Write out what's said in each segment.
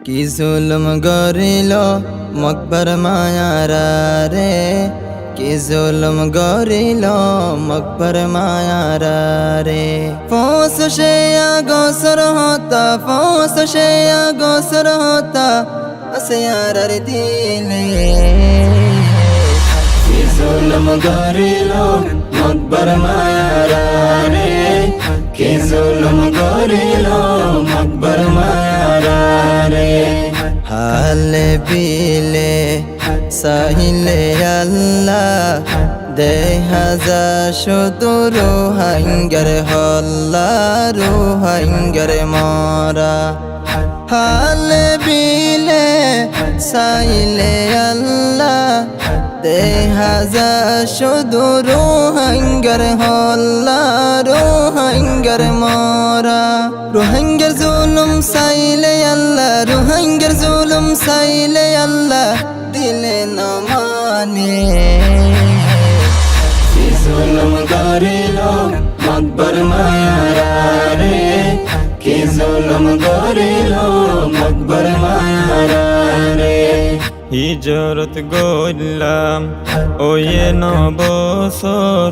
কি জুলুম গরিল মকবর মায়ারা রে, কি জুলুম গরিল মকবর মায়ারা রে। ফোস সে আগসর হতা, ফোস সে আগসর হতা আসয়ারার দিলে। কি জুলুম গরিল মকবর মায়ারা রে, কি জুলুম গরিল মকবর মায়ারা রে। হালে বিলে সাহিলে আল্লাহ দেহাজা শুধু রোহাঙ্গার হল্লা, রোহাঙ্গার মরা। হালে বিলে সাইলে আল্লাহ দেহাজা শুধু রোহাঙ্গার হল্লা, রোহাঙ্গার মরা। রোহাঙ্গার জুলুম সাইলে আল্লাহ, রোহাঙ্গার জুলুম সাইলে আল্লাহ দিলে না মানে। কি জুলুম গরিল মকবর মায়ারা রে, কি জুলুম গরিল মকবর মায়ারা রে। হিজরত গইলাম ওয়ে নবছর,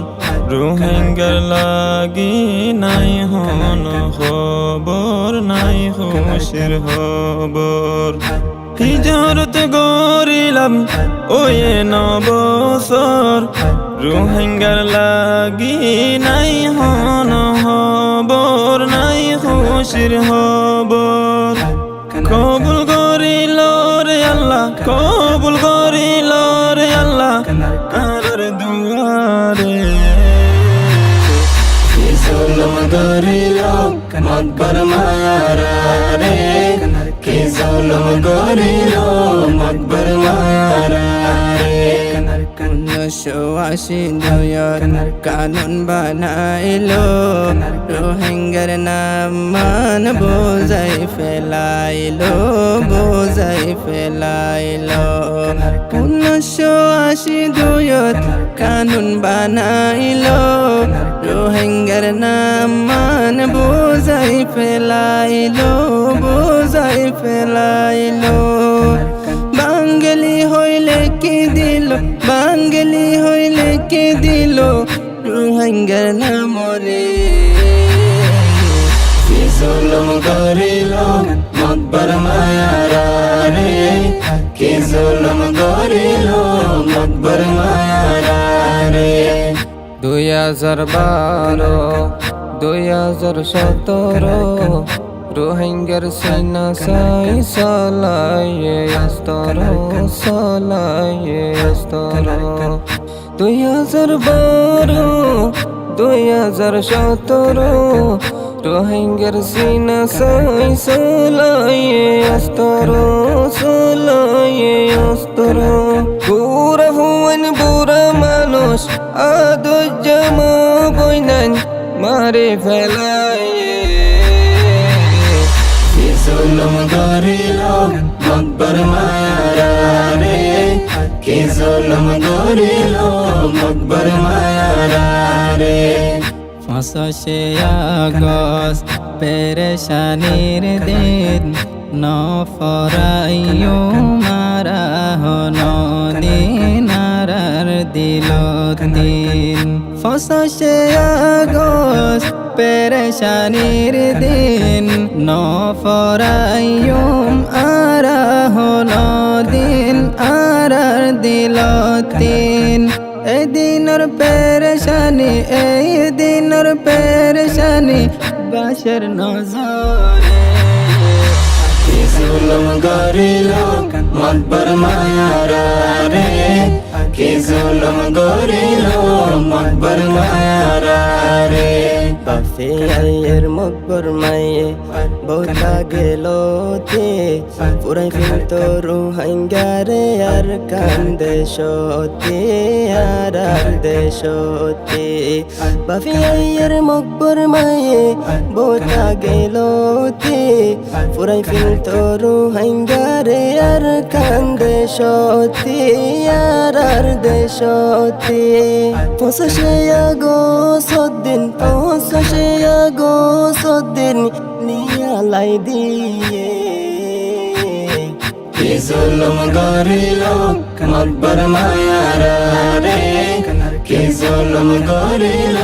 রোহিঙ্গার লাগি নাই হন খবর, নাই হুশের খবর। হিজরত গরিলাম ওয়ে নবছর, রোহিঙ্গার লাগি নাই হন খবর, নাই হুশের খবর। কবুল করিল রে আল্লাহ, কবুল করিল রে আল্লাহ আর দুয়ারে। কি জুলুম গরিল মকবর মায়ারা রে, কি জুলুম গরিল মকবর মায়ারা রে। 1982 কানুন বানাইলো, রোহিঙ্গার নাম মান বোঝাই ফেলাইলো, বোঝাই ফেলাইলো। 1982 কানুন বানাইলো, রোহিঙ্গার নাম মান বোঝাই ফেলাইলো, বোঝাই ফেলাইলো। বাঙালি হইলে কি দিল, বাঙালি হইলে কি দিল রোহিঙ্গার নাম রে। কি জুলুম গরিল মকবর মায়ারা রে, কি জুলুম গরিল মকবর মায়ারা রে। 2012 2017 রোহিঙ্গার সেনা সাই সালাইয়ে অস্তর, সালাইয়ে অস্তর। 2012 2017 রোহিঙ্গার সেনা সাই সালাইয়ে অস্তর, সালাইয়ে অস্তর। বুড়া হুয়েন বুড়া মানুষ আদুজ্জামা বইনান মারে ফেলাইয়ে। কি জুলুম গরিল মকবর মায়ারা রে, কি জুলুম গরিল মকবর মায়ারা রে। 5 আগস্ট পেরেশানির দিন, নফরাইও মারা হন দিনারার দিল দিন। 5 আগস্ট পেরেশানির দিন, নফরাইয়ুম আরা হন দিন আরার দিল দিন। এই দিনের পেরেশানি, এই দিনের পেরেশানি বাসের নজরে। কি জুলুম গরিল মকবর মায়ারা রে, কি জুলুম গরিল মকবর মায়ারা রে। বাফে আয়ের মকবর মায়ে বউটা গেল তে, পুরাই ফিরতো রোহিঙ্গারে আর কান্দে সতে, আর দেশতে। বাফে আয়ের মকবর মায়ে বউটা গেল তে, পুরাই ফিরতো রোহিঙ্গারে আর কান্দে সতে, আর দেশতে। 25 আগস্ট দিন, 25 আগস্ট দিন নিয়ালাই দিয়ে। জুলুম গরিল মকবর মায়ারা রে কি জুলুম গরিল